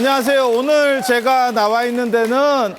안녕하세요. 오늘 제가 나와 있는 데는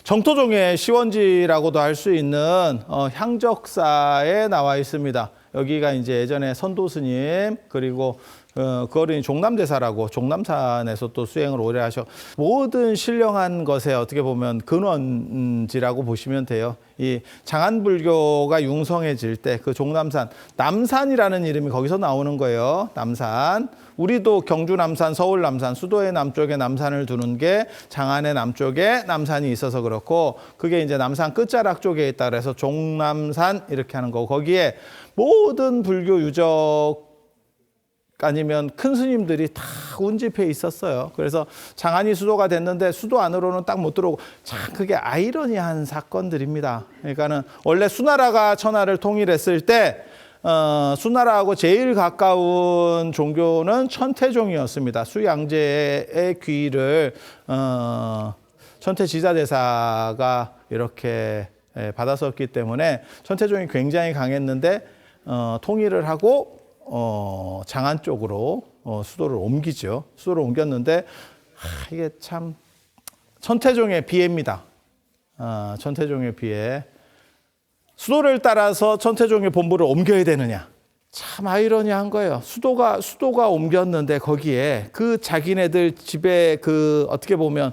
정토종의 시원지라고도 할 수 있는 향적사에 나와 있습니다. 여기가 이제 예전에 선도스님 그리고 그 어른이 종남대사라고 종남산에서 또 수행을 오래 하셔 모든 신령한 것에 어떻게 보면 근원지라고 보시면 돼요. 이 장안불교가 융성해질 때 그 종남산, 남산이라는 이름이 거기서 나오는 거예요. 남산. 우리도 경주 남산, 서울 남산, 수도의 남쪽에 남산을 두는 게 장안의 남쪽에 남산이 있어서 그렇고, 그게 이제 남산 끝자락 쪽에 있다 그래서 종남산 이렇게 하는 거고, 거기에 모든 불교 유적 아니면 큰 스님들이 다 운집해 있었어요. 그래서 장안이 수도가 됐는데 수도 안으로는 딱 못 들어오고, 참 그게 아이러니한 사건들입니다. 그러니까는 원래 수나라가 천하를 통일했을 때 수나라하고 제일 가까운 종교는 천태종이었습니다. 수양제의 귀를 천태지자대사가 이렇게 받았었기 때문에 천태종이 굉장히 강했는데 통일을 하고 장안 쪽으로 수도를 옮기죠. 수도를 옮겼는데 이게 참 천태종의 비애입니다. 천태종의 비애. 수도를 따라서 천태종의 본부를 옮겨야 되느냐. 참 아이러니한 거예요. 수도가 옮겼는데 거기에 그 자기네들 집에 그 어떻게 보면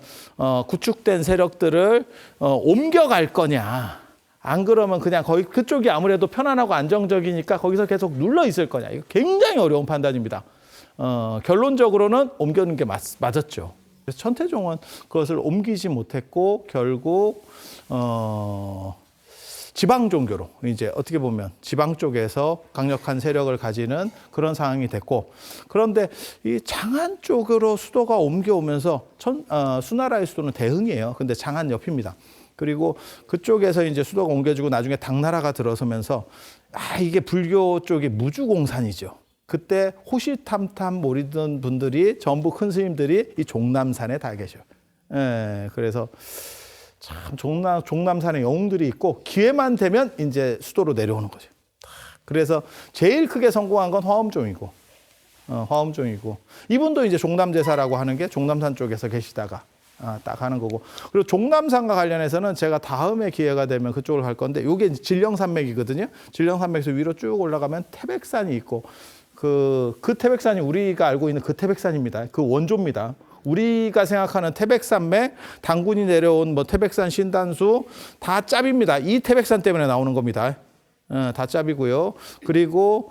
구축된 세력들을 옮겨갈 거냐. 안 그러면 그냥 거기 그쪽이 아무래도 편안하고 안정적이니까 거기서 계속 눌러 있을 거냐. 이거 굉장히 어려운 판단입니다. 결론적으로는 옮기는 게 맞았죠. 그래서 천태종은 그것을 옮기지 못했고 결국 지방 종교로 이제 어떻게 보면 지방 쪽에서 강력한 세력을 가지는 그런 상황이 됐고, 그런데 이 장안 쪽으로 수도가 옮겨오면서 수나라의 수도는 대흥이에요. 근데 장안 옆입니다. 그리고 그쪽에서 이제 수도가 옮겨지고 나중에 당나라가 들어서면서 이게 불교 쪽이 무주공산이죠. 그때 호시탐탐 모이던 분들이 전부 큰 스님들이 이 종남산에 다 계셔요. 그래서 참 종남산에 영웅들이 있고 기회만 되면 이제 수도로 내려오는 거죠. 그래서 제일 크게 성공한 건 화엄종이고, 이분도 이제 종남제사라고 하는 게 종남산 쪽에서 계시다가 딱 하는 거고, 그리고 종남산과 관련해서는 제가 다음에 기회가 되면 그쪽을 갈 건데, 이게 진령산맥이거든요. 진령산맥에서 위로 쭉 올라가면 태백산이 있고, 그 태백산이 우리가 알고 있는 그 태백산입니다. 그 원조입니다. 우리가 생각하는 태백산맥, 당군이 내려온 뭐 태백산 신단수 다 짭입니다. 이 태백산 때문에 나오는 겁니다. 다 짭이고요. 그리고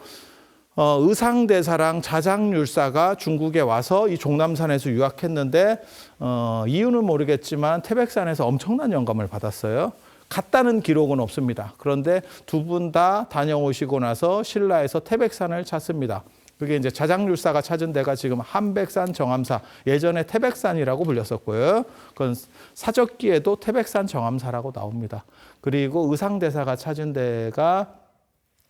의상대사랑 자장률사가 중국에 와서 이 종남산에서 유학했는데 이유는 모르겠지만 태백산에서 엄청난 영감을 받았어요. 갔다는 기록은 없습니다. 그런데 두 분 다 다녀오시고 나서 신라에서 태백산을 찾습니다. 그게 이제 자장률사가 찾은 데가 지금 한백산 정암사, 예전에 태백산이라고 불렸었고요. 그건 사적기에도 태백산 정암사라고 나옵니다. 그리고 의상대사가 찾은 데가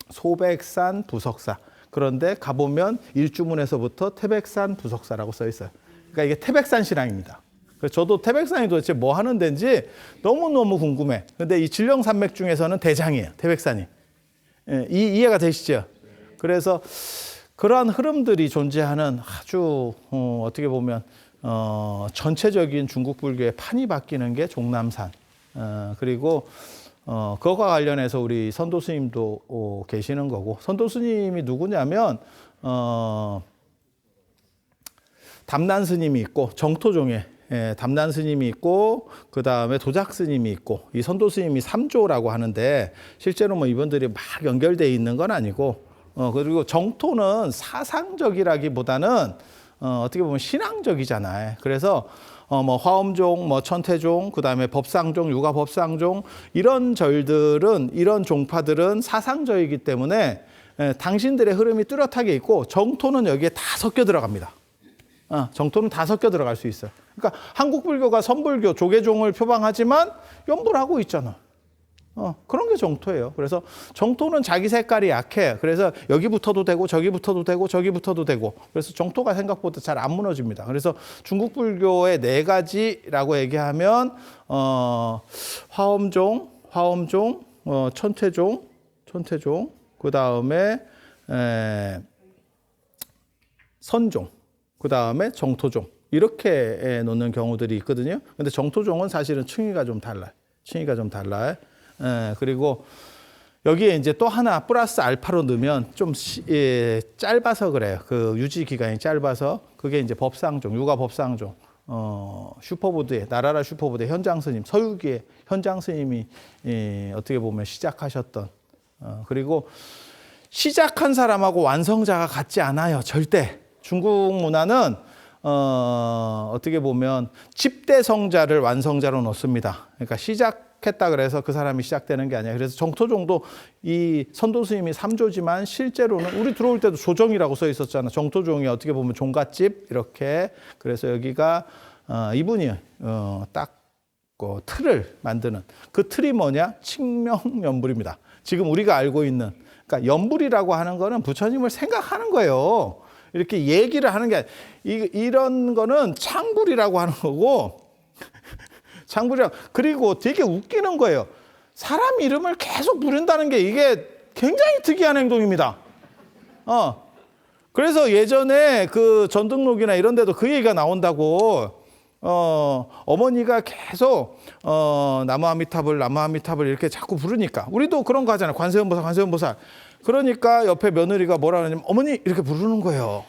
소백산 부석사. 그런데 가보면 일주문에서부터 태백산 부석사라고 써 있어요. 그러니까 이게 태백산 신앙입니다. 그래서 저도 태백산이 도대체 뭐 하는 데인지 너무너무 궁금해. 근데 이 진령산맥 중에서는 대장이에요. 태백산이. 이해가 되시죠? 그래서 그러한 흐름들이 존재하는 아주 어떻게 보면 전체적인 중국 불교의 판이 바뀌는 게 종남산. 그리고 그것과 관련해서 우리 선도 스님도 계시는 거고, 선도 스님이 누구냐면 담난 스님이 있고, 정토종에 담난 스님이 있고, 그 다음에 도작 스님이 있고, 이 선도 스님이 3조라고 하는데 실제로 뭐 이분들이 막 연결되어 있는 건 아니고, 그리고 정토는 사상적이라기보다는 어떻게 보면 신앙적이잖아요. 그래서 뭐 화엄종, 뭐 천태종, 그 다음에 법상종, 유가법상종, 이런 절들은, 이런 종파들은 사상적이기 때문에 당신들의 흐름이 뚜렷하게 있고, 정토는 여기에 다 섞여 들어갑니다. 정토는 다 섞여 들어갈 수 있어요. 그러니까 한국 불교가 선불교, 조계종을 표방하지만 연불 하고 있잖아. 그런 게 정토예요. 그래서 정토는 자기 색깔이 약해. 그래서 여기 붙어도 되고 저기 붙어도 되고 저기 붙어도 되고, 그래서 정토가 생각보다 잘 안 무너집니다. 그래서 중국 불교의 4가지라고 얘기하면 화엄종, 천태종, 그 다음에 선종, 그 다음에 정토종 이렇게 놓는 경우들이 있거든요. 근데 정토종은 사실은 층위가 좀 달라요. 층위가 좀 달라요. 그리고 여기에 이제 또 하나 플러스 알파로 넣으면 좀 짧아서 그래요. 그 유지 기간이 짧아서 그게 이제 법상종, 육아 법상종. 슈퍼보드의 나라라 슈퍼보드의 현장 스님, 서유기의 현장 스님이 어떻게 보면 시작하셨던 그리고 시작한 사람하고 완성자가 같지 않아요. 절대. 중국 문화는 어떻게 보면 집대성자를 완성자로 놓습니다. 그러니까 시작했다 그래서 그 사람이 시작되는 게 아니야. 그래서 정토종도 이 선도 스님이 3조지만 실제로는 우리 들어올 때도 조정이라고 써 있었잖아. 정토종이 어떻게 보면 종갓집 이렇게. 그래서 여기가 이분이 딱 그 틀을 만드는 그 틀이 뭐냐? 칙명연불입니다. 지금 우리가 알고 있는 그러니까 연불이라고 하는 거는 부처님을 생각하는 거예요. 이렇게 얘기를 하는 게 이런 거는 창불이라고 하는 거고 창불이라고 그리고 되게 웃기는 거예요. 사람 이름을 계속 부른다는 게 이게 굉장히 특이한 행동입니다. 그래서 예전에 그 전등록이나 이런 데도 그 얘기가 나온다고 어머니가 계속 나무아미타불 이렇게 자꾸 부르니까 우리도 그런 거 하잖아요. 관세음보살 그러니까 옆에 며느리가 뭐라 하냐면 어머니 이렇게 부르는 거예요.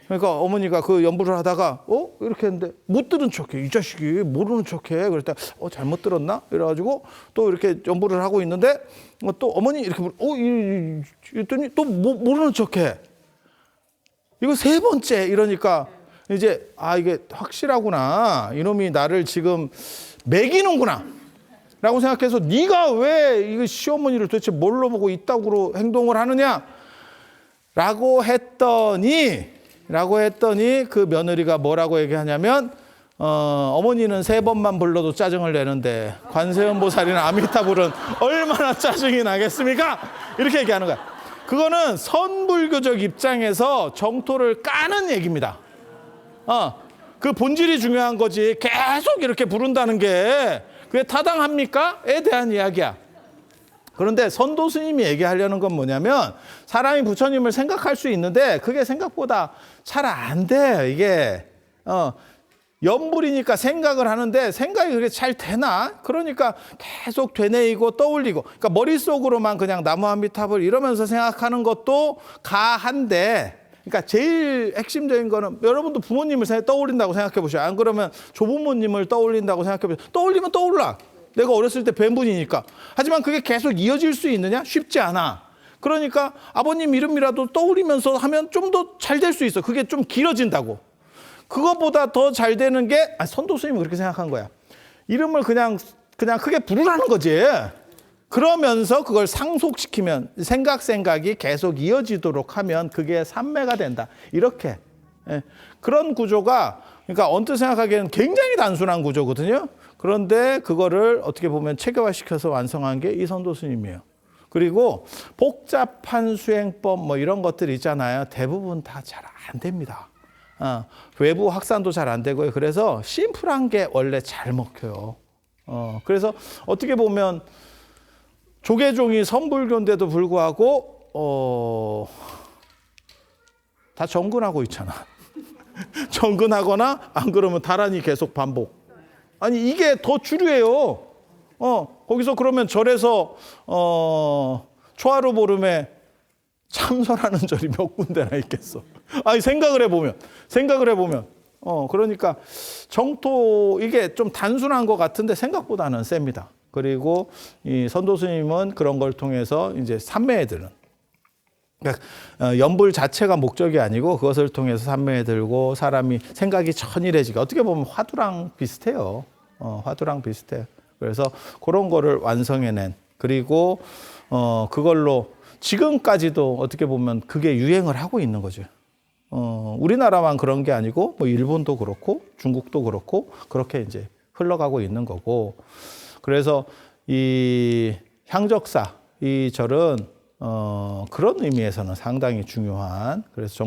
그러니까 어머니가 그 연불을 하다가 이렇게 했는데 못 들은 척해. 이 자식이 모르는 척해. 그랬더니 잘못 들었나? 이래가지고 또 이렇게 연불을 하고 있는데 또 어머니 이렇게 이랬더니 또 모르는 척해. 이거 세 번째 이러니까 이제 이게 확실하구나. 이놈이 나를 지금 매기는구나. 라고 생각해서 네가 왜 이거 시어머니를 도대체 뭘로 보고 이따구로 행동을 하느냐? 라고 했더니 그 며느리가 뭐라고 얘기하냐면 어머니는 3번만 불러도 짜증을 내는데 관세음보살이나 아미타불은 얼마나 짜증이 나겠습니까? 이렇게 얘기하는 거야. 그거는 선불교적 입장에서 정토를 까는 얘기입니다. 그 본질이 중요한 거지. 계속 이렇게 부른다는 게 그게 타당합니까?에 대한 이야기야. 그런데 선도 스님이 얘기하려는 건 뭐냐면 사람이 부처님을 생각할 수 있는데 그게 생각보다 잘 안 돼요. 이게 연불이니까 생각을 하는데 생각이 그렇게 잘 되나? 그러니까 계속 되뇌이고 떠올리고 그러니까 머릿속으로만 그냥 나무아미타불 이러면서 생각하는 것도 가한데 그러니까 제일 핵심적인 거는 여러분도 부모님을 떠올린다고 생각해 보셔요. 안 그러면 조부모님을 떠올린다고 생각해 보세요. 떠올리면 떠올라. 내가 어렸을 때 뵌 분이니까. 하지만 그게 계속 이어질 수 있느냐? 쉽지 않아. 그러니까 아버님 이름이라도 떠올리면서 하면 좀 더 잘 될 수 있어. 그게 좀 길어진다고. 그것보다 더 잘 되는 게 선도 스님은 그렇게 생각한 거야. 이름을 그냥 크게 부르라는 거지. 그러면서 그걸 상속시키면 생각이 계속 이어지도록 하면 그게 삼매가 된다. 이렇게. 그런 구조가 그러니까 언뜻 생각하기에는 굉장히 단순한 구조거든요. 그런데 그거를 어떻게 보면 체계화시켜서 완성한 게 이 선도 스님이에요. 그리고 복잡한 수행법 뭐 이런 것들 있잖아요. 대부분 다 잘 안 됩니다. 외부 확산도 잘 안 되고요. 그래서 심플한 게 원래 잘 먹혀요. 그래서 어떻게 보면 조계종이 선불교인데도 불구하고 다 정근하고 있잖아. 정근하거나 안 그러면 다란히 계속 반복. 아니 이게 더 주류예요. 거기서 그러면 절에서 초하루 보름에 참선하는 절이 몇 군데나 있겠어. 아니 생각을 해보면 그러니까 정토 이게 좀 단순한 것 같은데 생각보다는 셉니다. 그리고 이 선도 스님은 그런 걸 통해서 이제 삼매에 드는 그러니까 연불 자체가 목적이 아니고 그것을 통해서 삼매에 들고 사람이 생각이 천일해지게 어떻게 보면 화두랑 비슷해요. 화두랑 비슷해요. 그래서 그런 거를 완성해낸 그리고 그걸로 지금까지도 어떻게 보면 그게 유행을 하고 있는 거죠. 우리나라만 그런 게 아니고 뭐 일본도 그렇고 중국도 그렇고 그렇게 이제 흘러가고 있는 거고 그래서 이 향적사 이 절은 그런 의미에서는 상당히 중요한 그래서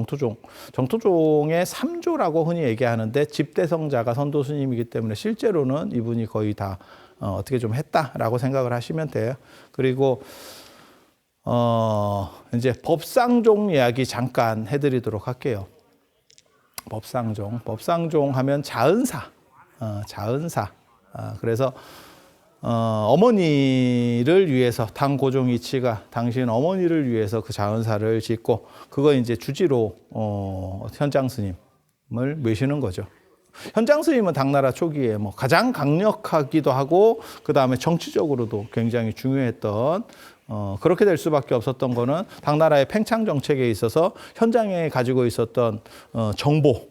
정토종의 3조라고 흔히 얘기하는데 집대성자가 선도 스님이기 때문에 실제로는 이분이 거의 다 어떻게 좀 했다라고 생각을 하시면 돼요. 그리고 이제 법상종 이야기 잠깐 해드리도록 할게요. 법상종 하면 자은사, 자은사. 그래서 어머니를 위해서 당 고종 이치가 당신 어머니를 위해서 그 자은사를 짓고 그거 이제 주지로 현장 스님을 모시는 거죠. 현장 스님은 당나라 초기에 뭐 가장 강력하기도 하고 그 다음에 정치적으로도 굉장히 중요했던 그렇게 될 수밖에 없었던 거는 당나라의 팽창 정책에 있어서 현장에 가지고 있었던 정보,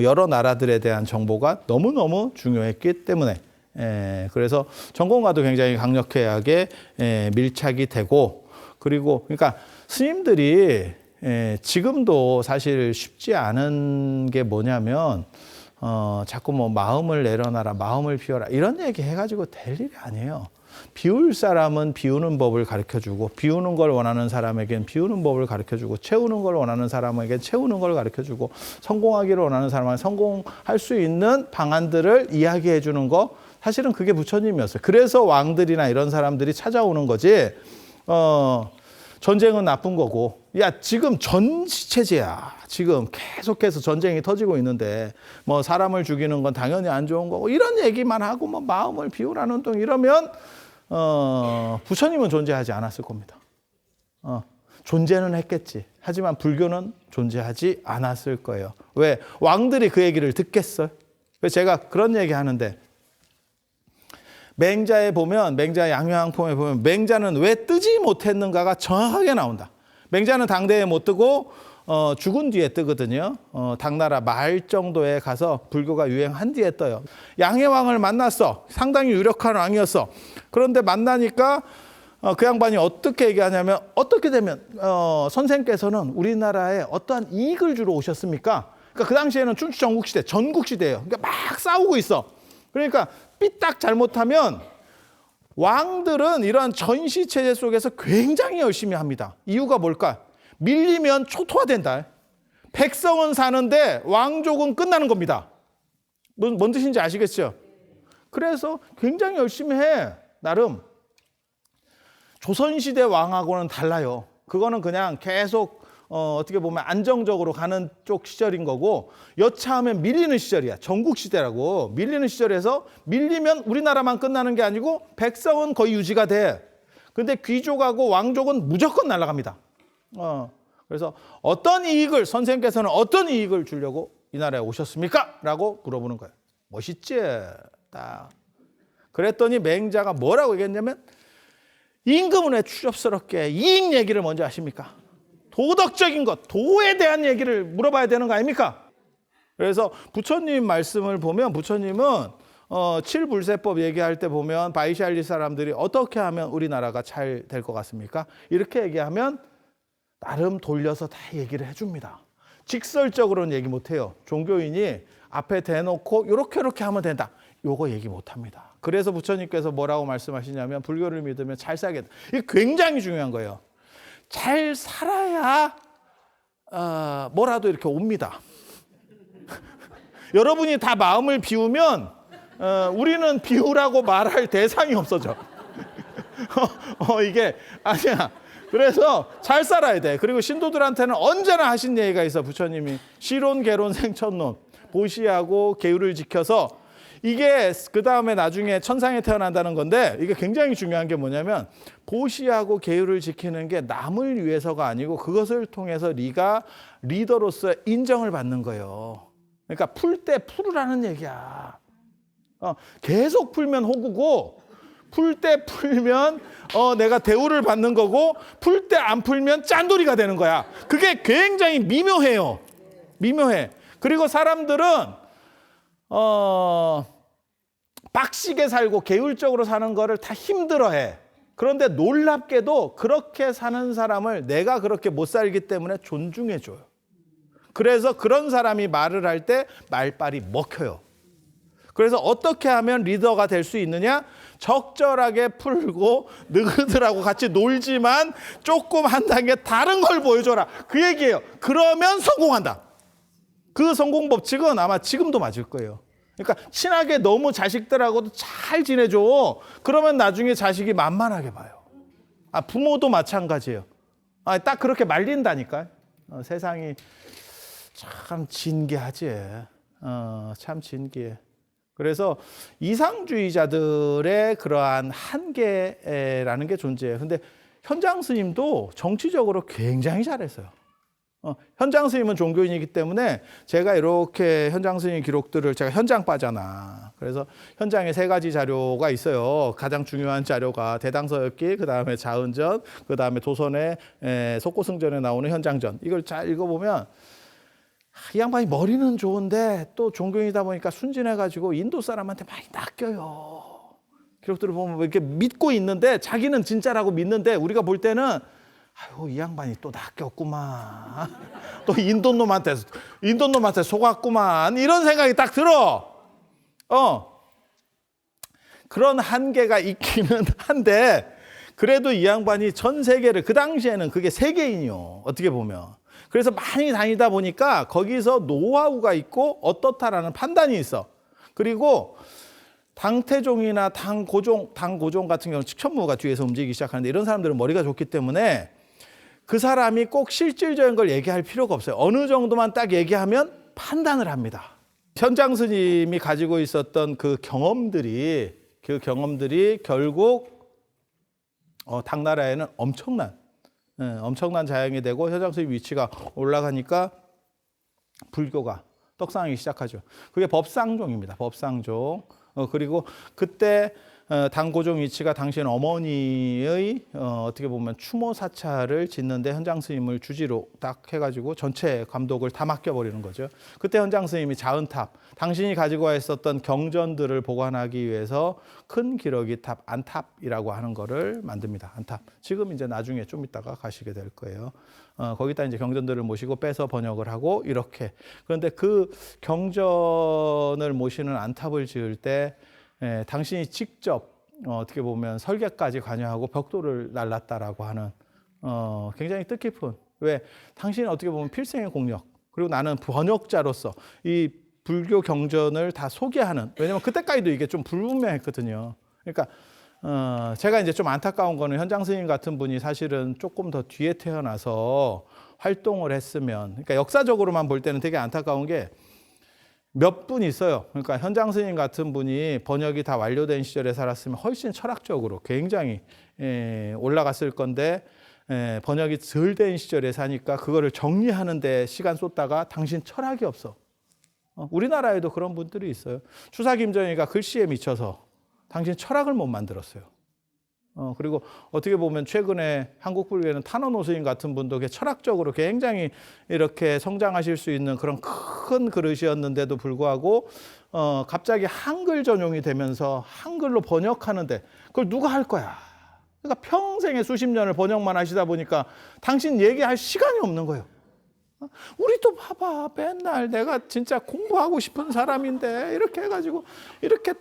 여러 나라들에 대한 정보가 너무너무 중요했기 때문에 그래서 정권과도 굉장히 강력하게 밀착이 되고 그리고 그러니까 스님들이 지금도 사실 쉽지 않은 게 뭐냐면 자꾸 뭐 마음을 내려놔라, 마음을 비워라 이런 얘기 해가지고 될 일이 아니에요. 비울 사람은 비우는 법을 가르쳐주고 비우는 걸 원하는 사람에겐 비우는 법을 가르쳐주고 채우는 걸 원하는 사람에겐 채우는 걸 가르쳐주고 성공하기를 원하는 사람은 성공할 수 있는 방안들을 이야기해 주는 거 사실은 그게 부처님이었어요. 그래서 왕들이나 이런 사람들이 찾아오는 거지 전쟁은 나쁜 거고 야 지금 전시체제야. 지금 계속해서 전쟁이 터지고 있는데 뭐 사람을 죽이는 건 당연히 안 좋은 거고 이런 얘기만 하고 뭐 마음을 비우라는 동 이러면 부처님은 존재하지 않았을 겁니다. 존재는 했겠지. 하지만 불교는 존재하지 않았을 거예요. 왜? 왕들이 그 얘기를 듣겠어요? 그래서 제가 그런 얘기 하는데 맹자에 보면 맹자 양효항품에 보면 맹자는 왜 뜨지 못했는가가 정확하게 나온다. 맹자는 당대에 못 뜨고 죽은 뒤에 뜨거든요. 당나라 말 정도에 가서 불교가 유행한 뒤에 떠요. 양해왕을 만났어. 상당히 유력한 왕이었어. 그런데 만나니까 그 양반이 어떻게 얘기하냐면 어떻게 되면 선생께서는 우리나라에 어떠한 이익을 주러 오셨습니까? 그러니까 그 당시에는 춘추 전국시대, 전국시대예요. 그러니까 막 싸우고 있어. 그러니까 삐딱 잘못하면 왕들은 이러한 전시체제 속에서 굉장히 열심히 합니다. 이유가 뭘까? 밀리면 초토화된다. 백성은 사는데 왕족은 끝나는 겁니다. 뭔 뜻인지 아시겠죠? 그래서 굉장히 열심히 해. 나름. 조선시대 왕하고는 달라요. 그거는 그냥 계속 어떻게 보면 안정적으로 가는 쪽 시절인 거고 여차하면 밀리는 시절이야. 전국시대라고. 밀리는 시절에서 밀리면 우리나라만 끝나는 게 아니고 백성은 거의 유지가 돼. 근데 귀족하고 왕족은 무조건 날아갑니다. 그래서 어떤 이익을 선생님께서는 어떤 이익을 주려고 이 나라에 오셨습니까? 라고 물어보는 거예요. 멋있지? 딱. 그랬더니 맹자가 뭐라고 얘기했냐면 임금은 왜 추접스럽게 이익 얘기를 먼저 하십니까? 도덕적인 것, 도에 대한 얘기를 물어봐야 되는 거 아닙니까? 그래서 부처님 말씀을 보면 부처님은 칠불세법 얘기할 때 보면 바이샬리 사람들이 어떻게 하면 우리나라가 잘 될 것 같습니까? 이렇게 얘기하면 나름 돌려서 다 얘기를 해줍니다. 직설적으로는 얘기 못해요. 종교인이 앞에 대놓고 이렇게 하면 된다. 요거 얘기 못합니다. 그래서 부처님께서 뭐라고 말씀하시냐면 불교를 믿으면 잘 살겠다. 이게 굉장히 중요한 거예요. 잘 살아야 뭐라도 이렇게 옵니다. 여러분이 다 마음을 비우면 우리는 비우라고 말할 대상이 없어져. 이게 아니야. 그래서 잘 살아야 돼. 그리고 신도들한테는 언제나 하신 얘기가 있어. 부처님이 시론, 계론, 생천론 보시하고 계율을 지켜서 이게 그 다음에 나중에 천상에 태어난다는 건데 이게 굉장히 중요한 게 뭐냐면 보시하고 계율을 지키는 게 남을 위해서가 아니고 그것을 통해서 네가 리더로서 인정을 받는 거예요. 그러니까 풀 때 풀으라는 얘기야. 계속 풀면 호구고 풀 때 풀면 내가 대우를 받는 거고 풀 때 안 풀면 짠돌이가 되는 거야. 그게 굉장히 미묘해요. 미묘해. 그리고 사람들은 빡시게 살고 계율적으로 사는 거를 다 힘들어해. 그런데 놀랍게도 그렇게 사는 사람을 내가 그렇게 못 살기 때문에 존중해줘요. 그래서 그런 사람이 말을 할 때 말빨이 먹혀요. 그래서 어떻게 하면 리더가 될 수 있느냐? 적절하게 풀고 너희들하고 같이 놀지만 조금 한 단계 다른 걸 보여줘라. 그 얘기예요. 그러면 성공한다. 그 성공 법칙은 아마 지금도 맞을 거예요. 그러니까 친하게 너무 자식들하고도 잘 지내줘. 그러면 나중에 자식이 만만하게 봐요. 부모도 마찬가지예요. 딱 그렇게 말린다니까요. 세상이 참 진기하지. 참 진기해. 그래서 이상주의자들의 그러한 한계라는 게 존재해요. 근데 현장 스님도 정치적으로 굉장히 잘했어요. 현장 스님은 종교인이기 때문에 제가 이렇게 현장 스님 기록들을 제가 현장 빠잖아. 그래서 현장에 3가지 자료가 있어요. 가장 중요한 자료가 대당서역기, 그 다음에 자은전, 그 다음에 도선의 속고승전에 나오는 현장전. 이걸 잘 읽어보면 이 양반이 머리는 좋은데 또 종교인이다 보니까 순진해가지고 인도 사람한테 많이 낚여요. 기록들을 보면 이렇게 믿고 있는데 자기는 진짜라고 믿는데 우리가 볼 때는 아유 이 양반이 또 낚였구만. 또 인도 놈한테 속았구만. 이런 생각이 딱 들어. 그런 한계가 있기는 한데 그래도 이 양반이 전 세계를 그 당시에는 그게 세계인이요. 어떻게 보면. 그래서 많이 다니다 보니까 거기서 노하우가 있고 어떻다라는 판단이 있어. 그리고 당태종이나 당고종 같은 경우는 측천무가 뒤에서 움직이기 시작하는데 이런 사람들은 머리가 좋기 때문에 그 사람이 꼭 실질적인 걸 얘기할 필요가 없어요. 어느 정도만 딱 얘기하면 판단을 합니다. 현장 스님이 가지고 있었던 그 경험들이 결국 당나라에는 엄청난 자양이 되고 현장 스님 위치가 올라가니까 불교가 떡상하기 시작하죠. 그게 법상종입니다. 법상종. 그리고 그때 당고종 이치가 당시에는 어머니의 어떻게 보면 추모 사찰을 짓는데 현장 스님을 주지로 딱 해가지고 전체 감독을 다 맡겨버리는 거죠. 그때 현장 스님이 자은탑, 당신이 가지고 있었던 경전들을 보관하기 위해서 큰 기러기 탑, 안탑이라고 하는 거를 만듭니다. 안탑. 지금 이제 나중에 좀 이따가 가시게 될 거예요. 거기다 이제 경전들을 모시고 빼서 번역을 하고 이렇게. 그런데 그 경전을 모시는 안탑을 지을 때 당신이 직접 어떻게 보면 설계까지 관여하고 벽돌을 날랐다라고 하는 굉장히 뜻깊은 왜 당신은 어떻게 보면 필생의 공력 그리고 나는 번역자로서 이 불교 경전을 다 소개하는 왜냐면 그때까지도 이게 좀 불분명했거든요. 그러니까 제가 이제 좀 안타까운 거는 현장 스님 같은 분이 사실은 조금 더 뒤에 태어나서 활동을 했으면 그러니까 역사적으로만 볼 때는 되게 안타까운 게 몇 분 있어요. 그러니까 현장 스님 같은 분이 번역이 다 완료된 시절에 살았으면 훨씬 철학적으로 굉장히 올라갔을 건데 번역이 덜 된 시절에 사니까 그거를 정리하는 데 시간 쏟다가 당신 철학이 없어. 우리나라에도 그런 분들이 있어요. 추사 김정희가 글씨에 미쳐서 당신 철학을 못 만들었어요. 그리고 어떻게 보면 최근에 한국 불교에는 탄원 스님 같은 분도 철학적으로 굉장히 이렇게 성장하실 수 있는 그런 큰 그릇이었는데도 불구하고 갑자기 한글 전용이 되면서 한글로 번역하는데 그걸 누가 할 거야? 그러니까 평생에 수십 년을 번역만 하시다 보니까 당신 얘기할 시간이 없는 거예요. 우리도 봐봐 맨날 내가 진짜 공부하고 싶은 사람인데 이렇게 해가지고 이렇게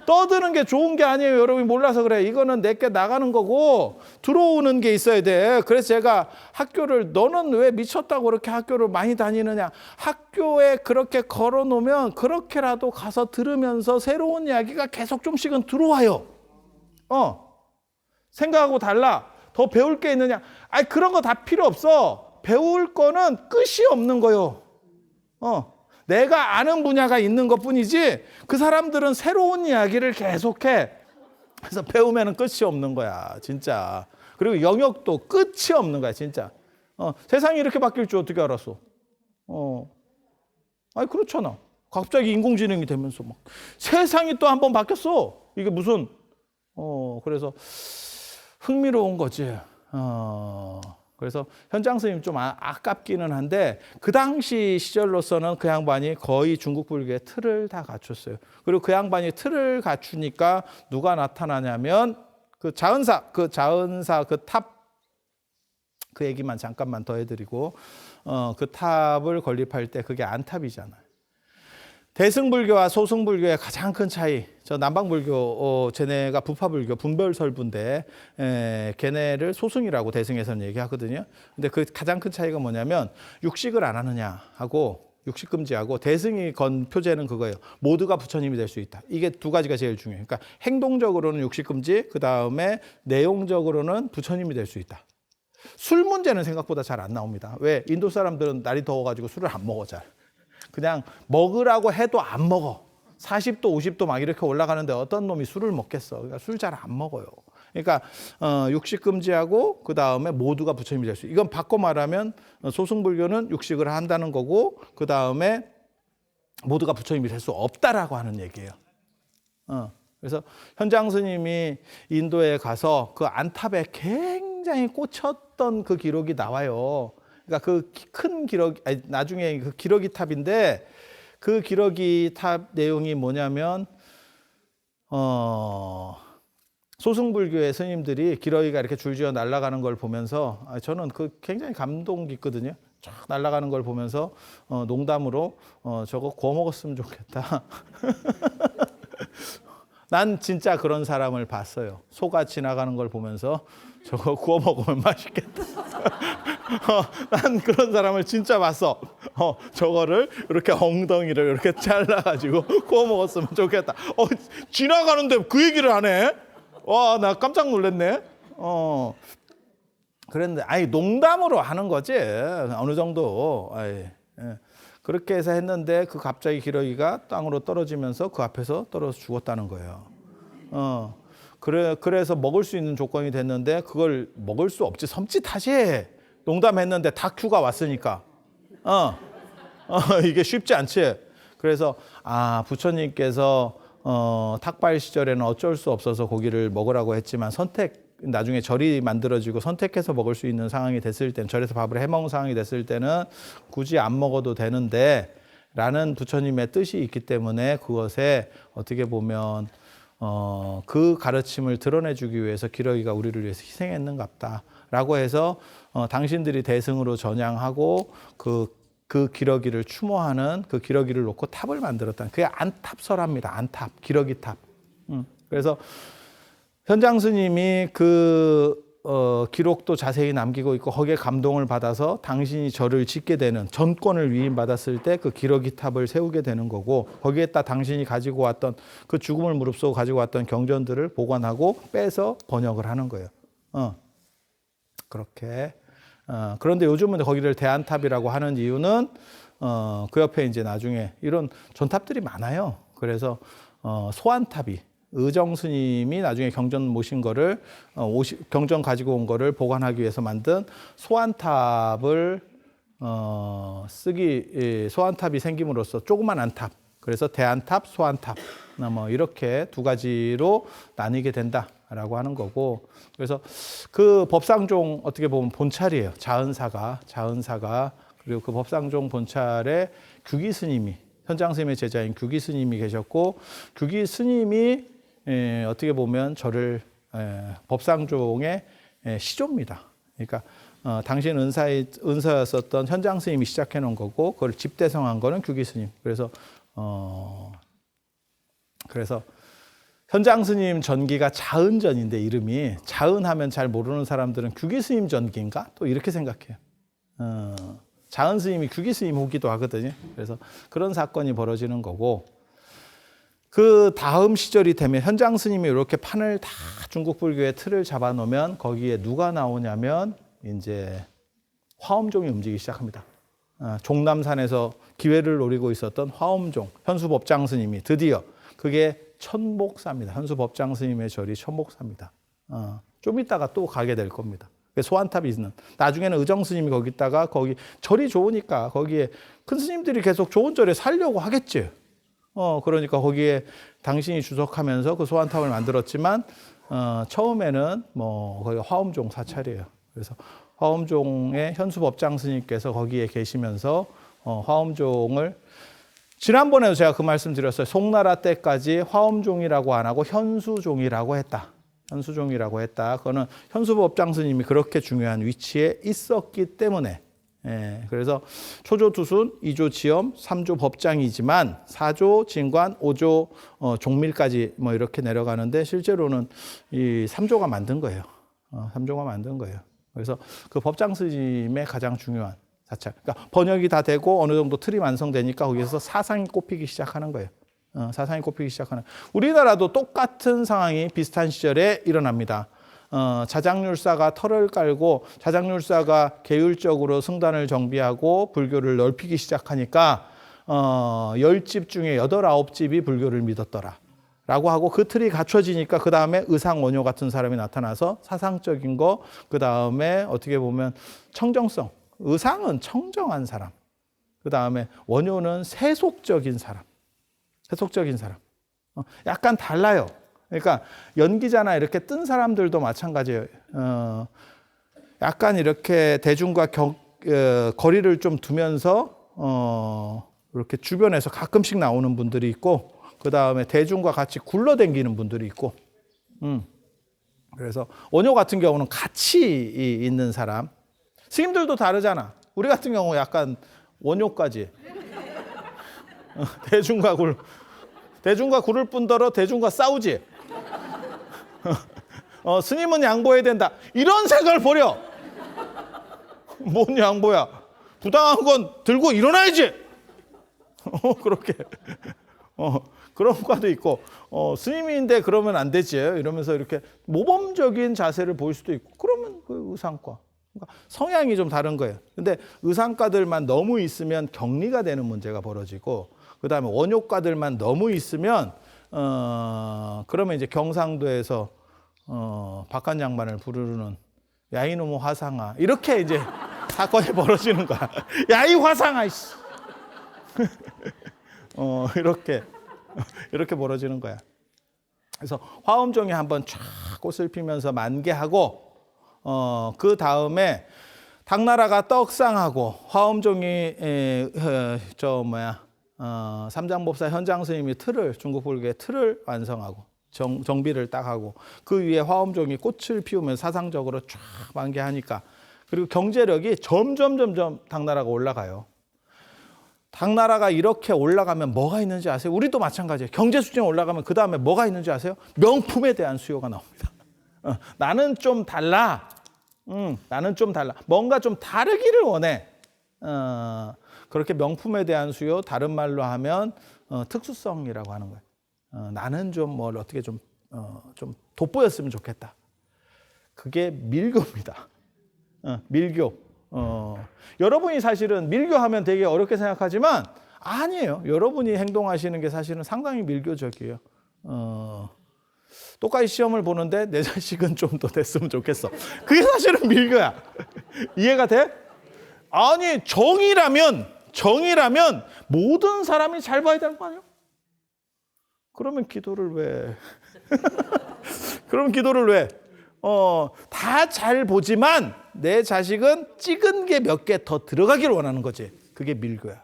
떠드는 게 좋은 게 아니에요. 여러분이 몰라서 그래. 이거는 내게 나가는 거고 들어오는 게 있어야 돼. 그래서 제가 학교를 너는 왜 미쳤다고 그렇게 학교를 많이 다니느냐. 학교에 그렇게 걸어놓으면 그렇게라도 가서 들으면서 새로운 이야기가 계속 좀씩은 들어와요. 생각하고 달라. 더 배울 게 있느냐. 아니 그런 거 다 필요 없어. 배울 거는 끝이 없는 거요. 내가 아는 분야가 있는 것뿐이지 그 사람들은 새로운 이야기를 계속해. 그래서 배우면은 끝이 없는 거야 진짜. 그리고 영역도 끝이 없는 거야 진짜. 세상이 이렇게 바뀔 줄 어떻게 알았어? 아니 그렇잖아. 갑자기 인공지능이 되면서 막 세상이 또 한 번 바뀌었어. 이게 무슨 그래서 흥미로운 거지. 그래서 현장 스님 좀 아깝기는 한데 그 당시 시절로서는 그 양반이 거의 중국 불교의 틀을 다 갖췄어요. 그리고 그 양반이 틀을 갖추니까 누가 나타나냐면 그 자은사 그 탑 그 얘기만 잠깐만 더 해드리고 그 탑을 건립할 때 그게 안탑이잖아요. 대승불교와 소승불교의 가장 큰 차이, 저 남방불교, 쟤네가 부파불교, 분별설부인데, 걔네를 소승이라고 대승에서는 얘기하거든요. 근데 그 가장 큰 차이가 뭐냐면, 육식을 안 하느냐 하고, 육식금지하고, 대승이 건 표제는 그거예요. 모두가 부처님이 될 수 있다. 이게 두 가지가 제일 중요해요. 그러니까 행동적으로는 육식금지, 그 다음에 내용적으로는 부처님이 될 수 있다. 술 문제는 생각보다 잘 안 나옵니다. 왜? 인도 사람들은 날이 더워가지고 술을 안 먹어 잘. 그냥 먹으라고 해도 안 먹어. 40도, 50도 막 이렇게 올라가는데 어떤 놈이 술을 먹겠어. 그러니까 술 잘 안 먹어요. 그러니까 육식 금지하고 그 다음에 모두가 부처님이 될 수. 이건 바꿔 말하면 소승불교는 육식을 한다는 거고 그 다음에 모두가 부처님이 될 수 없다라고 하는 얘기예요. 그래서 현장 스님이 인도에 가서 그 안탑에 굉장히 꽂혔던 그 기록이 나와요. 그러니까 그 큰 기록, 나중에 그 기러기 탑인데 그 기러기 탑 내용이 뭐냐면 소승불교의 스님들이 기러기가 이렇게 줄지어 날아가는 걸 보면서 저는 그 굉장히 감동 깊거든요. 쫙 날아가는 걸 보면서 농담으로 저거 구워 먹었으면 좋겠다. 난 진짜 그런 사람을 봤어요. 소가 지나가는 걸 보면서 저거 구워 먹으면 맛있겠다. 난 그런 사람을 진짜 봤어. 저거를 이렇게 엉덩이를 이렇게 잘라가지고 구워 먹었으면 좋겠다. 지나가는데 그 얘기를 하네. 와, 나 깜짝 놀랐네. 그랬는데, 아니 농담으로 하는 거지. 어느 정도. 그렇게 해서 했는데 그 갑자기 기러기가 땅으로 떨어지면서 그 앞에서 떨어져 죽었다는 거예요. 그래서 먹을 수 있는 조건이 됐는데 그걸 먹을 수 없지. 섬찟하지. 농담했는데 다큐가 왔으니까. 이게 쉽지 않지. 그래서 부처님께서 탁발 시절에는 어쩔 수 없어서 고기를 먹으라고 했지만 나중에 절이 만들어지고 선택해서 먹을 수 있는 상황이 됐을 때는, 절에서 밥을 해먹는 상황이 됐을 때는 굳이 안 먹어도 되는데 라는 부처님의 뜻이 있기 때문에 그것에 어떻게 보면 그 가르침을 드러내주기 위해서 기러기가 우리를 위해서 희생했는갑다 라고 해서 당신들이 대승으로 전향하고 그 기러기를 추모하는 그 기러기를 놓고 탑을 만들었다는, 그게 안탑설합니다. 안탑, 기러기탑. 그래서 현장 스님이 기록도 자세히 남기고 있고 거기에 감동을 받아서 당신이 절을 짓게 되는, 전권을 위임받았을 때 그 기러기 탑을 세우게 되는 거고, 거기에다 당신이 가지고 왔던 그 죽음을 무릅쓰고 가지고 왔던 경전들을 보관하고 빼서 번역을 하는 거예요. 그렇게. 그런데 요즘은 거기를 대안탑이라고 하는 이유는 그 옆에 이제 나중에 이런 전탑들이 많아요. 그래서 소안탑이, 의정 스님이 나중에 경전 모신 거를 경전 가지고 온 거를 보관하기 위해서 만든 소안탑을 소안탑이 생김으로써 조그만한 탑, 그래서 대안탑, 소안탑 뭐 이렇게 두 가지로 나뉘게 된다라고 하는 거고, 그래서 그 법상종 어떻게 보면 본찰이에요. 자은사가 그리고 그 법상종 본찰에 규기 스님이, 현장 스님의 제자인 규기 스님이 계셨고, 규기 스님이 어떻게 보면 저를 법상종의 시조입니다. 그러니까 당신 은사였었던 현장 스님이 시작해 놓은 거고, 그걸 집대성한 거는 규기 스님. 그래서 현장 스님 전기가 자은전인데, 이름이 자은하면 잘 모르는 사람들은 규기 스님 전기인가? 또 이렇게 생각해요. 자은 스님이 규기 스님 오기도 하거든요. 그래서 그런 사건이 벌어지는 거고, 그 다음 시절이 되면 현장 스님이 이렇게 판을 다 중국 불교의 틀을 잡아 놓으면 거기에 누가 나오냐면 이제 화엄종이 움직이기 시작합니다. 종남산에서 기회를 노리고 있었던 화엄종, 현수법장 스님이 드디어, 그게 천목사입니다. 현수법장 스님의 절이 천목사입니다. 좀 이따가 또 가게 될 겁니다. 소안탑이 있는, 나중에는 의정 스님이 거기 있다가, 거기 절이 좋으니까 거기에 큰 스님들이 계속 좋은 절에 살려고 하겠지. 그러니까 거기에 당신이 주석하면서 그 소안탑을 만들었지만, 처음에는 거기 화엄종 사찰이에요. 그래서 화엄종의 현수법장 스님께서 거기에 계시면서 화엄종을, 지난번에도 제가 그 말씀 드렸어요. 송나라 때까지 화엄종이라고 안 하고 현수종이라고 했다. 현수종이라고 했다. 그거는 현수법장 스님이 그렇게 중요한 위치에 있었기 때문에. 그래서 초조 투순, 2조 지엄, 3조 법장이지만 4조 진관, 5조 종밀까지 뭐 이렇게 내려가는데, 실제로는 이 3조가 만든 거예요. 3조가 만든 거예요. 그래서 그 법장 스님의 가장 중요한 사찰. 그러니까 번역이 다 되고 어느 정도 틀이 완성되니까 거기서 사상이 꼽히기 시작하는 거예요. 사상이 꼽히기 시작하는. 우리나라도 똑같은 상황이 비슷한 시절에 일어납니다. 자장률사가 털을 깔고 자장률사가 계율적으로 승단을 정비하고 불교를 넓히기 시작하니까 10집 중에 8, 9집이 불교를 믿었더라 라고 하고 그 틀이 갖춰지니까 그 다음에 의상원효 같은 사람이 나타나서 사상적인 거, 그 다음에 어떻게 보면 청정성, 의상은 청정한 사람, 그 다음에 원효는 세속적인 사람, 세속적인 사람. 약간 달라요. 그러니까 연기자나 이렇게 뜬 사람들도 마찬가지예요. 약간 이렇게 대중과 거리를 좀 두면서 이렇게 주변에서 가끔씩 나오는 분들이 있고, 그 다음에 대중과 같이 굴러다니는 분들이 있고, 그래서 원효 같은 경우는 같이 있는 사람. 스님들도 다르잖아. 우리 같은 경우 약간 원효까지 대중과 굴을 뿐더러 대중과 싸우지. 스님은 양보해야 된다. 이런 생각을 버려. 뭔 양보야? 부당한 건 들고 일어나야지. 그렇게. 그런 과도 있고, 스님인데 그러면 안 되지. 이러면서 이렇게 모범적인 자세를 보일 수도 있고, 그러면 그 의상과. 그러니까 성향이 좀 다른 거예요. 근데 의상과들만 너무 있으면 격리가 되는 문제가 벌어지고, 그 다음에 원효과들만 너무 있으면, 그러면 이제 경상도에서, 박한 양반을 부르는 야, 이놈의 화상아. 이렇게 이제 사건이 벌어지는 거야. 야, 이 화상아, 이씨. 이렇게 벌어지는 거야. 그래서 화엄종이 한번 쫙 꽃을 피면서 만개하고, 그 다음에 당나라가 떡상하고 화엄종이 삼장법사 현장 스님이 중국 불교의 틀을 완성하고 정비를 딱 하고 그 위에 화엄종이 꽃을 피우면서 사상적으로 쫙 만개하니까, 그리고 경제력이 점점 당나라가 올라가요. 당나라가 이렇게 올라가면 뭐가 있는지 아세요? 우리도 마찬가지예요. 경제 수준이 올라가면 그 다음에 뭐가 있는지 아세요? 명품에 대한 수요가 나옵니다. 나는 좀 달라. 나는 좀 달라. 뭔가 좀 다르기를 원해. 그렇게 명품에 대한 수요, 다른 말로 하면 특수성이라고 하는 거예요. 나는 좀 뭘 어떻게 좀 돋보였으면 좋겠다. 그게 밀교입니다. 밀교. 여러분이 사실은 밀교하면 되게 어렵게 생각하지만 아니에요. 여러분이 행동하시는 게 사실은 상당히 밀교적이에요. 똑같이 시험을 보는데 내 자식은 좀 더 됐으면 좋겠어. 그게 사실은 밀교야. 이해가 돼? 아니, 정이라면 모든 사람이 잘 봐야 되는 거 아니에요? 그러면 기도를 왜? 그럼 기도를 왜? 다 잘 보지만 내 자식은 찍은 게 몇 개 더 들어가기를 원하는 거지. 그게 밀교야.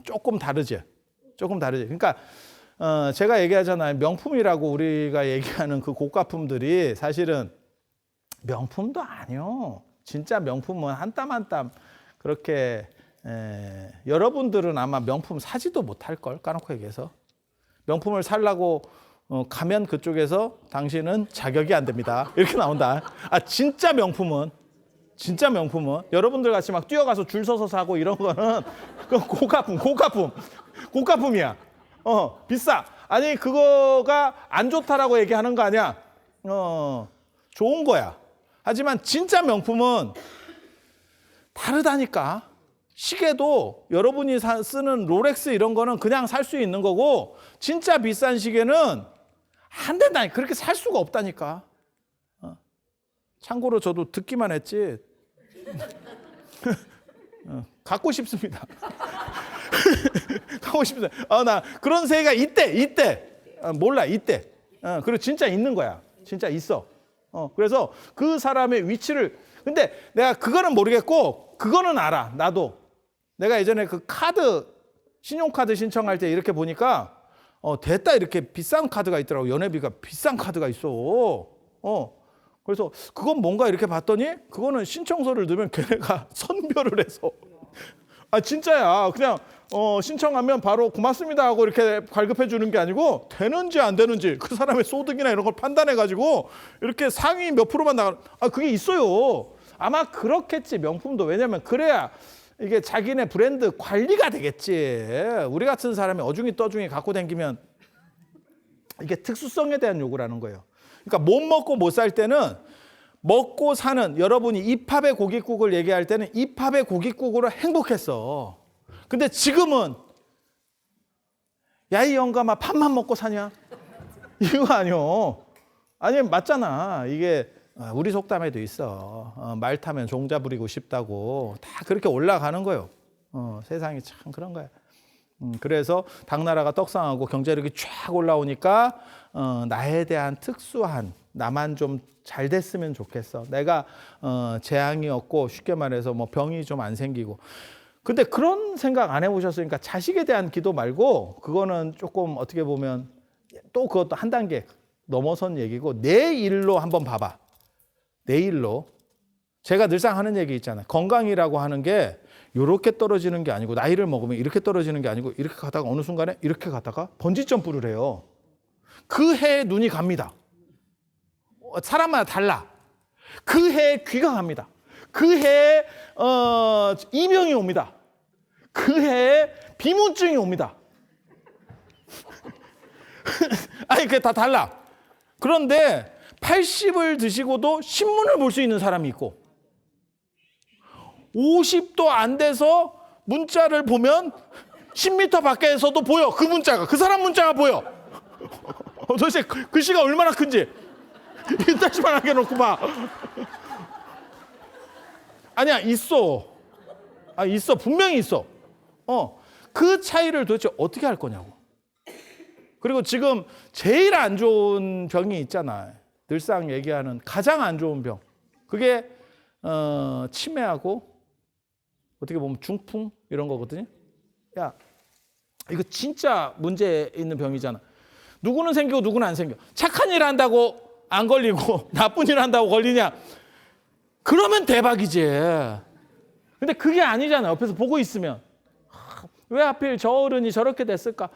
조금 다르지. 그러니까 제가 얘기하잖아요. 명품이라고 우리가 얘기하는 그 고가품들이 사실은 명품도 아니요. 진짜 명품은 한 땀 한 땀 그렇게 여러분들은 아마 명품 사지도 못할 걸, 까놓고 얘기해서. 명품을 살라고 가면 그쪽에서 당신은 자격이 안 됩니다. 이렇게 나온다. 진짜 명품은 여러분들 같이 막 뛰어가서 줄 서서 사고 이런 거는 고가품이야. 비싸. 아니, 그거가 안 좋다라고 얘기하는 거 아니야. 좋은 거야. 하지만 진짜 명품은 다르다니까. 시계도 여러분이 쓰는 롤렉스 이런 거는 그냥 살 수 있는 거고, 진짜 비싼 시계는 안 된다니까. 그렇게 살 수가 없다니까. 참고로 저도 듣기만 했지 갖고 싶습니다. 갖고 싶습니다. 나 그런 새가 이때 몰라, 이때. 그리고 진짜 있는 거야. 진짜 있어. 그래서 그 사람의 위치를, 근데 내가 그거는 모르겠고 그거는 알아. 나도 내가 예전에 그 신용카드 신청할 때 이렇게 보니까 됐다, 이렇게 비싼 카드가 있더라고. 연회비가 비싼 카드가 있어. 그래서 그건 뭔가 이렇게 봤더니 그거는 신청서를 넣으면 걔네가 선별을 해서 진짜야. 그냥 신청하면 바로 고맙습니다 하고 이렇게 발급해 주는 게 아니고 되는지 안 되는지 그 사람의 소득이나 이런 걸 판단해 가지고 이렇게 상위 몇 프로만 나가. 그게 있어요. 아마 그렇겠지, 명품도. 왜냐면 그래야 이게 자기네 브랜드 관리가 되겠지. 우리 같은 사람이 어중이 떠중이 갖고 다니면 이게 특수성에 대한 요구라는 거예요. 그러니까 못 먹고 못 살 때는 먹고 사는, 여러분이 이팝의 고깃국을 얘기할 때는 이팝의 고깃국으로 행복했어. 근데 지금은 야, 이 영감아, 밥만 먹고 사냐? 이거 아니요. 아니, 맞잖아. 이게 우리 속담에도 있어. 말 타면 종자 부리고 싶다고. 다 그렇게 올라가는 거예요. 세상이 참 그런 거야. 그래서 당나라가 떡상하고 경제력이 쫙 올라오니까 나에 대한 특수한, 나만 좀 잘 됐으면 좋겠어. 내가 재앙이 없고, 쉽게 말해서 뭐 병이 좀 안 생기고. 근데 그런 생각 안 해보셨으니까 자식에 대한 기도 말고, 그거는 조금 어떻게 보면 또 그것도 한 단계 넘어선 얘기고, 내 일로 한번 봐봐. 내 일로. 제가 늘상 하는 얘기 있잖아요. 건강이라고 하는 게 이렇게 떨어지는 게 아니고, 나이를 먹으면 이렇게 떨어지는 게 아니고, 이렇게 가다가 어느 순간에 이렇게 가다가 번지점프를 해요. 그 해에 눈이 갑니다. 사람마다 달라. 그 해에 귀가 갑니다. 그 해에 이명이 옵니다. 그 해에 비문증이 옵니다. 아니, 그게 다 달라. 그런데 80을 드시고도 신문을 볼 수 있는 사람이 있고, 50도 안 돼서 문자를 보면 10m 밖에서도 보여. 그 문자가, 그 사람 문자가 보여. 도대체 글씨가 얼마나 큰지 이따시만하게 놓고 봐. 아니야, 있어. 있어. 분명히 있어. 그 차이를 도대체 어떻게 할 거냐고. 그리고 지금 제일 안 좋은 병이 있잖아. 늘상 얘기하는 가장 안 좋은 병. 그게 치매하고 어떻게 보면 중풍 이런 거거든요. 야, 이거 진짜 문제 있는 병이잖아. 누구는 생기고 누구는 안 생겨. 착한 일 한다고 안 걸리고 나쁜 일 한다고 걸리냐. 그러면 대박이지. 근데 그게 아니잖아. 옆에서 보고 있으면. 왜 하필 저 어른이 저렇게 됐을까?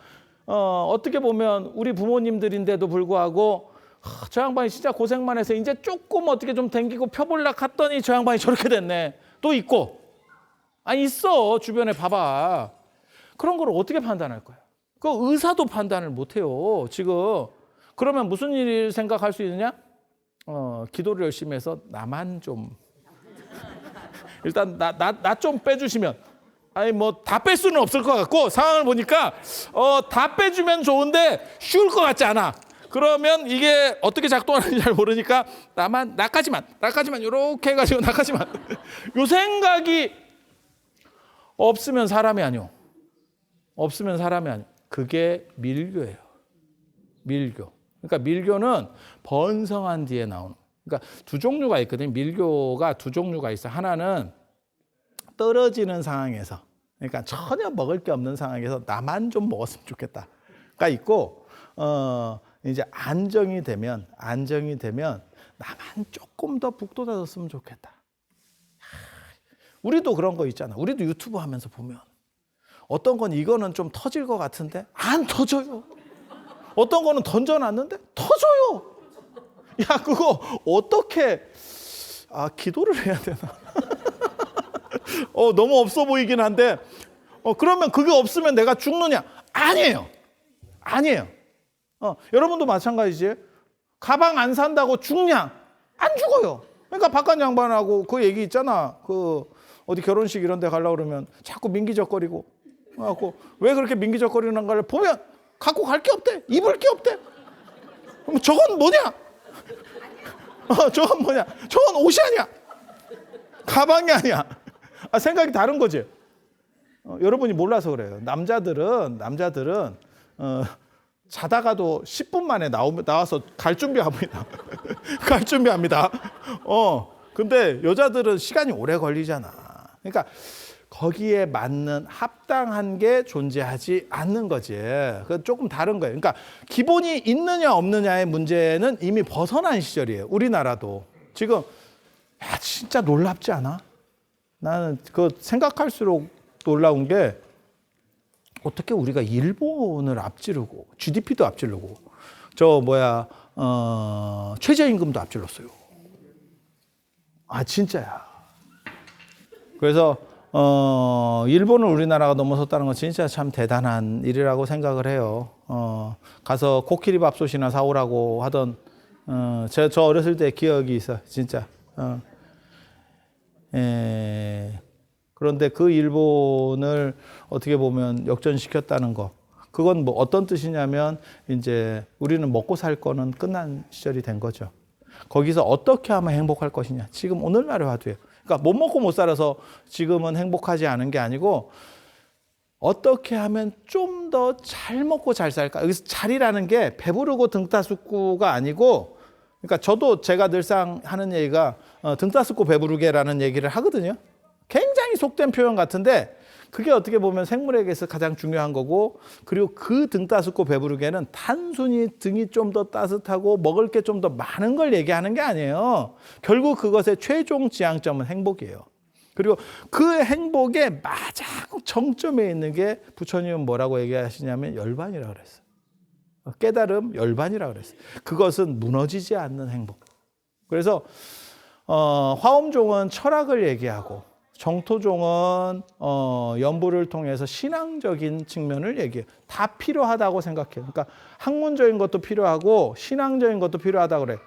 어떻게 보면 우리 부모님들인데도 불구하고 저 양반이 진짜 고생만 해서 이제 조금 어떻게 좀 댕기고 펴볼라 갔더니 저 양반이 저렇게 됐네. 또 있고. 있어. 주변에 봐봐. 그런 걸 어떻게 판단할 거야? 그 의사도 판단을 못해요. 지금. 그러면 무슨 일 생각할 수 있느냐? 기도를 열심히 해서 나만 좀 일단 나 좀 빼주시면. 뭐 다 뺄 수는 없을 것 같고, 상황을 보니까 다 빼주면 좋은데 쉬울 것 같지 않아. 그러면 이게 어떻게 작동하는지 잘 모르니까 나까지만 이렇게 해가지고 나까지만. 요 생각이 없으면 사람이 아니오. 없으면 사람이 아니오. 그게 밀교예요. 밀교. 그러니까 밀교는 번성한 뒤에 나오는. 그러니까 두 종류가 있거든요. 밀교가 두 종류가 있어. 하나는 떨어지는 상황에서, 그러니까 전혀 먹을 게 없는 상황에서 나만 좀 먹었으면 좋겠다가 있고, 이제 안정이 되면 나만 조금 더 북돋아졌으면 좋겠다. 우리도 그런 거 있잖아. 우리도 유튜브 하면서 보면 어떤 건 이거는 좀 터질 것 같은데 안 터져요. 어떤 거는 던져놨는데 터져요. 야, 그거 어떻게 기도를 해야 되나? 너무 없어 보이긴 한데 그러면 그게 없으면 내가 죽느냐? 아니에요. 여러분도 마찬가지지. 가방 안 산다고 죽냐? 안 죽어요. 그러니까 바깥 양반하고 그 얘기 있잖아. 그 어디 결혼식 이런 데 가려고 그러면 자꾸 민기적거리고 왜 그렇게 민기적거리는 걸 보면 갖고 갈 게 없대. 입을 게 없대. 그럼 저건 뭐냐? 저건 뭐냐? 저건 옷이 아니야. 가방이 아니야. 생각이 다른 거지. 여러분이 몰라서 그래요. 남자들은 자다가도 10분 만에 나와서 갈 준비합니다. 갈 준비합니다. 근데 여자들은 시간이 오래 걸리잖아. 그러니까 거기에 맞는 합당한 게 존재하지 않는 거지. 그건 조금 다른 거예요. 그러니까 기본이 있느냐 없느냐의 문제는 이미 벗어난 시절이에요. 우리나라도. 지금 진짜 놀랍지 않아? 나는 그 생각할수록 놀라운 게 어떻게 우리가 일본을 앞지르고 GDP도 앞지르고 최저임금도 앞질렀어요. 진짜야. 그래서 일본을 우리나라가 넘어섰다는 건 진짜 참 대단한 일이라고 생각을 해요. 가서 코끼리 밥솥이나 사오라고 하던 저 어렸을 때 기억이 있어, 진짜. 그런데 그 일본을 어떻게 보면 역전시켰다는 거. 그건 뭐 어떤 뜻이냐면 이제 우리는 먹고 살 거는 끝난 시절이 된 거죠. 거기서 어떻게 하면 행복할 것이냐. 지금 오늘날에 와도요. 그러니까 못 먹고 못 살아서 지금은 행복하지 않은 게 아니고 어떻게 하면 좀 더 잘 먹고 잘 살까. 여기서 잘이라는 게 배부르고 등 따숩고가 아니고 그러니까 저도 제가 늘상 하는 얘기가 등 따숩고 배부르게라는 얘기를 하거든요. 굉장히 속된 표현 같은데 그게 어떻게 보면 생물에게서 가장 중요한 거고 그리고 그 등 따숩고 배부르게는 단순히 등이 좀 더 따뜻하고 먹을 게 좀 더 많은 걸 얘기하는 게 아니에요. 결국 그것의 최종 지향점은 행복이에요. 그리고 그 행복의 마장 정점에 있는 게 부처님은 뭐라고 얘기하시냐면 열반이라고 그랬어요. 깨달음, 열반이라고 그랬어요. 그것은 무너지지 않는 행복. 그래서 화엄종은 철학을 얘기하고 정토종은 연부를 통해서 신앙적인 측면을 얘기해요. 다 필요하다고 생각해요. 그러니까 학문적인 것도 필요하고 신앙적인 것도 필요하다고 그래요.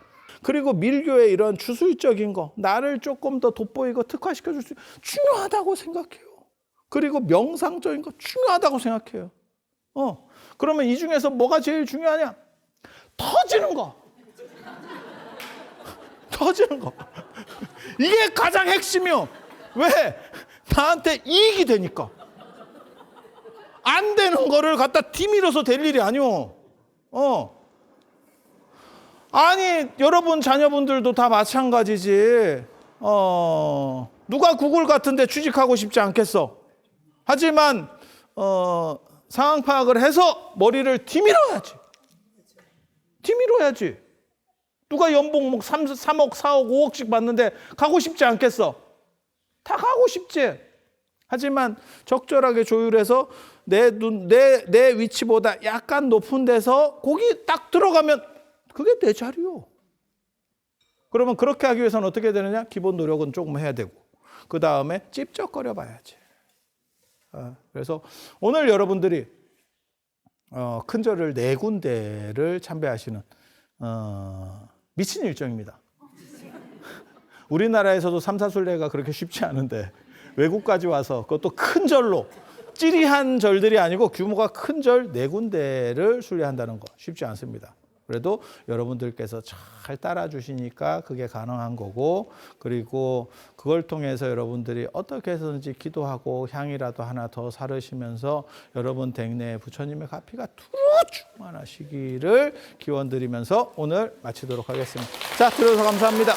그리고 밀교의 이런 주술적인 거, 나를 조금 더 돋보이고 특화시켜줄 수 중요하다고 생각해요. 그리고 명상적인 거 중요하다고 생각해요. 그러면 이 중에서 뭐가 제일 중요하냐? 터지는 거. 터지는 거. 이게 가장 핵심이요. 왜? 나한테 이익이 되니까. 안 되는 거를 갖다 뒤밀어서 될 일이 아니오. 아니, 여러분 자녀분들도 다 마찬가지지. 누가 구글 같은 데 취직하고 싶지 않겠어. 하지만 상황 파악을 해서 머리를 뒤밀어야지. 뒤밀어야지. 누가 연봉 뭐 3억, 4억, 5억씩 받는데 가고 싶지 않겠어. 다 가고 싶지. 하지만 적절하게 조율해서 내 위치보다 약간 높은 데서 거기 딱 들어가면 그게 내 자리요. 그러면 그렇게 하기 위해서는 어떻게 되느냐? 기본 노력은 조금 해야 되고 그 다음에 찝쩍거려 봐야지. 그래서 오늘 여러분들이 큰 절을 4군데를 참배하시는 미친 일정입니다. 우리나라에서도 삼사순례가 그렇게 쉽지 않은데 외국까지 와서 그것도 큰 절로 찌리한 절들이 아니고 규모가 큰 절 4군데를 순례한다는 거 쉽지 않습니다. 그래도 여러분들께서 잘 따라 주시니까 그게 가능한 거고 그리고 그걸 통해서 여러분들이 어떻게 해서든지 기도하고 향이라도 하나 더 사르시면서 여러분 댁내에 부처님의 가피가 두루 충만하시기를 기원드리면서 오늘 마치도록 하겠습니다. 자, 들어서 감사합니다.